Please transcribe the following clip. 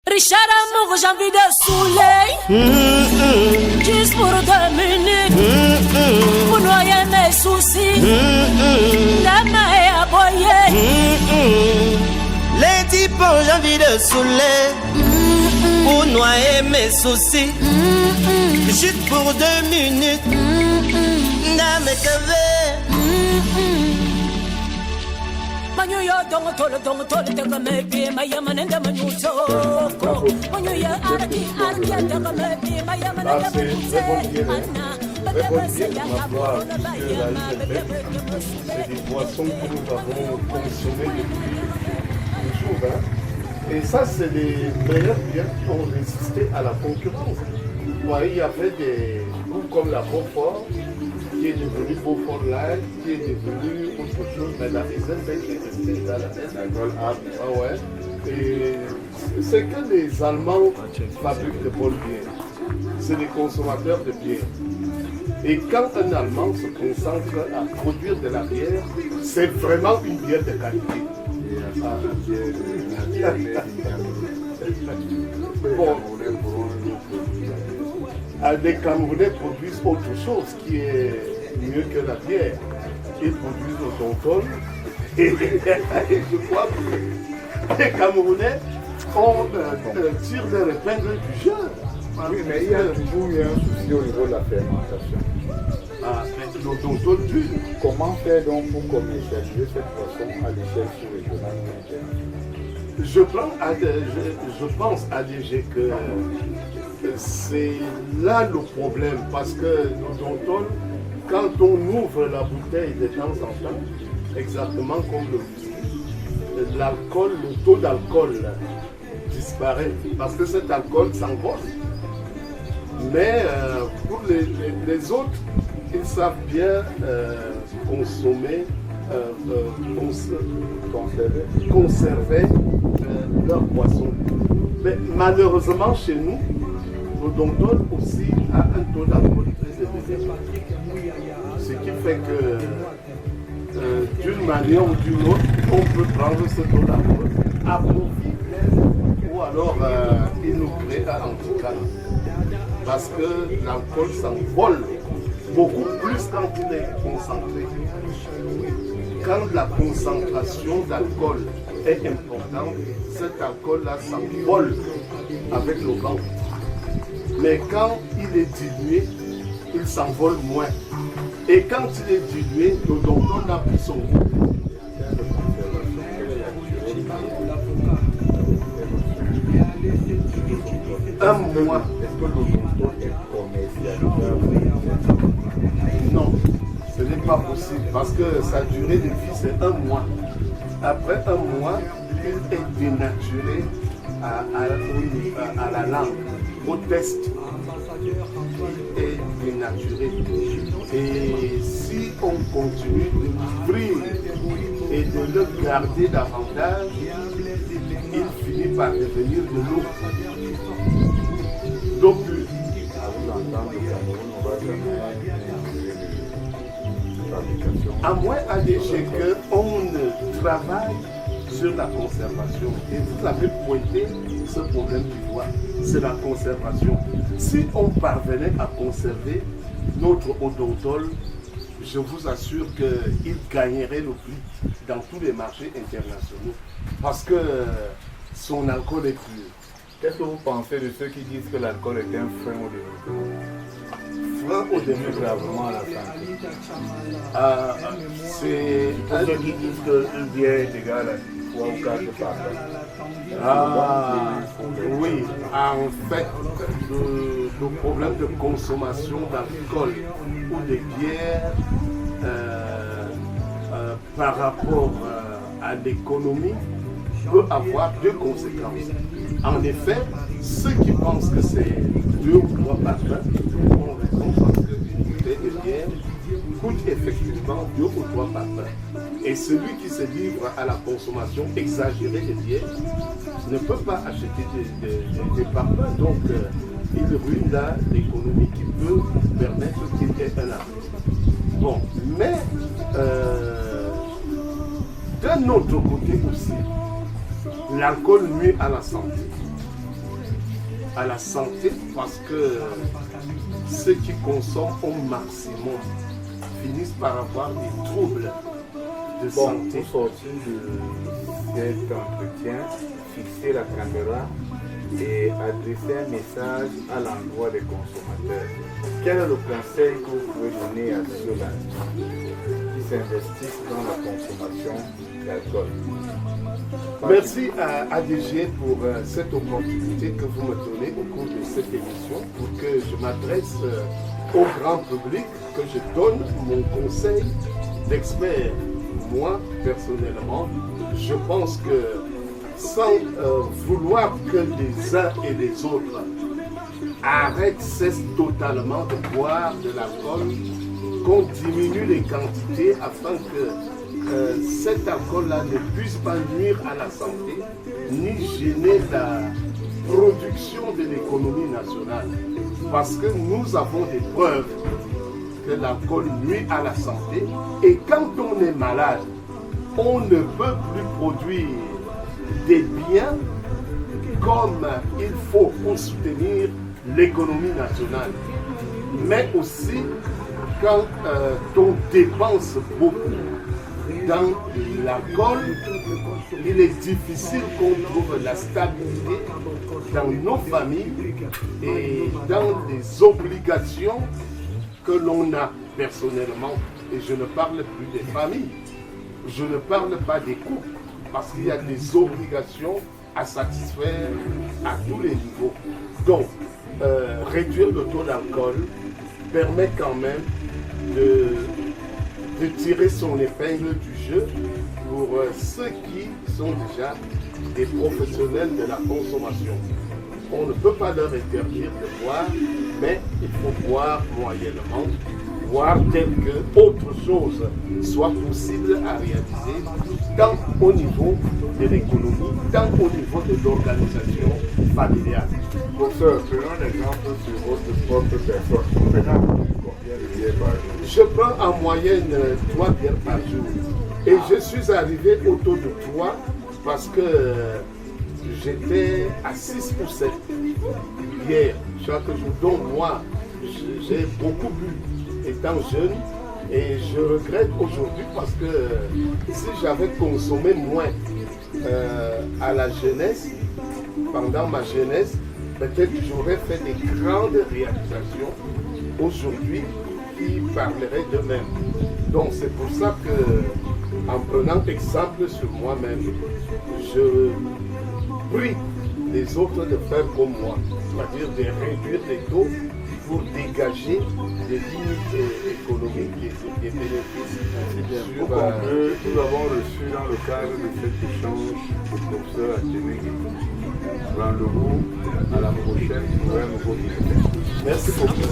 Richard Amour, j'ai envie de saouler. Juste pour 2 minutes. Pour noyer mes soucis. La main est aboyée. Les types, j'ai envie de saouler. Pour noyer mes soucis. Juste pour 2 minutes. N'a me Manyo dongo tolo tega mepi mayamanenda manyutoko. Manyo ya araki tega mepi mayamanenda c'est des boissons que nous avons consommées depuis toujours. Et ça, c'est les meilleurs biens qui ont résisté à la concurrence. Vous voyez, il y avait des groupes comme la Beaufort, qui est devenu Beaufort Light, qui est devenu autre chose, mais la Eisenberg qui est restée dans la Gold Art. Ah ouais. Et c'est que les Allemands fabriquent de bonnes bières. C'est des consommateurs de bière. Et quand un Allemand se concentre à produire de la bière, c'est vraiment une bière de qualité. Bon, les Camerounais produisent autre chose qui est mieux que la bière. Ils produisent le tonton. Et je crois que les Camerounais tirent leur épingle du jeu. Oui, mais il y a toujours eu un souci au niveau de la fermentation. Ah, mais le tonton dur. Comment faire donc pour commercialiser cette boisson à l'échelle sous-régionale ou internationale? Je pense à DG que c'est là le problème, parce que le tonton, quand on ouvre la bouteille de temps en temps, exactement comme le whisky, l'alcool, le taux d'alcool disparaît, parce que cet alcool s'envole. Mais pour les autres, ils savent bien consommer, conserver leur boisson. Mais malheureusement, chez nous, le tonton aussi a un taux d'alcool très élevé. Ce qui fait que d'une manière ou d'une autre, on peut prendre ce taux d'alcool à profit. Ou alors il nous crée un handicap. Parce que l'alcool s'envole beaucoup plus quand il est concentré. Quand la concentration d'alcool est importante, cet alcool-là s'envole avec le vent. Mais quand il est dilué, il s'envole moins. Et quand il est dilué, le tonton n'a plus son goût. Un mois. Est-ce que le tonton est commercialisable? Non, ce n'est pas possible parce que sa durée de vie c'est 1 mois. Après 1 mois, il est dénaturé à la langue, au test. Il est dénaturé. Et si on continue de l'ouvrir et de le garder davantage, il finit par devenir de l'eau. Donc, à moins ADG qu'on travaille sur la conservation. Et vous avez pointé ce problème du bois, c'est la conservation. Si on parvenait à conserver notre odontol, je vous assure qu'il gagnerait le prix dans tous les marchés internationaux parce que son alcool est pur. Qu'est-ce que vous pensez de ceux qui disent que l'alcool est un frein au développement? Frein au développement. Gravement à la santé. C'est pour ceux qui disent qu'une bière est égale à 3 ou 4 oui, en fait, le problème de consommation d'alcool ou de bière par rapport à l'économie peut avoir 2 conséquences. En effet, ceux qui pensent que c'est 2 ou 3 parfums ont raison parce qu'une bouteille de bière coûte effectivement 2 ou 3 parfums. Et celui qui se livre à la consommation exagérée de bière ne peut pas acheter des parfums. Donc, il ruine là l'économie qui peut permettre qu'il y ait un arrêt. Bon, mais d'un autre côté aussi, l'alcool nuit à la santé. à la santé parce que ceux qui consomment au maximum finissent par avoir des troubles de santé. Pour sortir de cet entretien, fixer la caméra et adresser un message à l'endroit des consommateurs. Quel est le conseil que vous pouvez donner à ceux-là qui s'investissent dans la consommation d'alcool? Merci à ADG pour cette opportunité que vous me donnez au cours de cette émission pour que je m'adresse au grand public, que je donne mon conseil d'expert. Moi, personnellement, je pense que sans vouloir que les uns et les autres cessent totalement de boire de l'alcool, qu'on diminue les quantités afin que cet alcool-là ne puisse pas nuire à la santé, ni gêner la production de l'économie nationale. Parce que nous avons des preuves que l'alcool nuit à la santé et quand on est malade, on ne peut plus produire des biens comme il faut pour soutenir l'économie nationale. Mais aussi quand on dépense beaucoup dans l'alcool, il est difficile qu'on trouve la stabilité dans nos familles et dans les obligations que l'on a personnellement. Et je ne parle plus des familles, je ne parle pas des couples, parce qu'il y a des obligations à satisfaire à tous les niveaux. Donc, réduire le taux d'alcool permet quand même de tirer son épingle du jeu pour ceux qui sont déjà des professionnels de la consommation. On ne peut pas leur interdire de boire, mais il faut boire moyennement, voir tel que autre chose soit possible à réaliser, tant au niveau de l'économie, tant au niveau de l'organisation familiale. Professeur, prenons un exemple sur votre propre personne. Combien de bières par jour? Je prends en moyenne 3 bières par jour. Et je suis arrivé au taux de 3 parce que j'étais à 6 ou 7 bières chaque jour. Donc moi, j'ai beaucoup bu étant jeune et je regrette aujourd'hui parce que si j'avais consommé moins à la jeunesse, pendant ma jeunesse, peut-être que j'aurais fait des grandes réalisations aujourd'hui qui parleraient d'eux-mêmes. Donc c'est pour ça que, en prenant exemple sur moi-même, je prie les autres de faire comme moi, c'est-à-dire de réduire les taux pour dégager des limites économiques et des bénéfices. Nous avons reçu dans le cadre de cet échange le professeur Aténégué. Rendez-vous à la prochaine pour un nouveau. Merci beaucoup.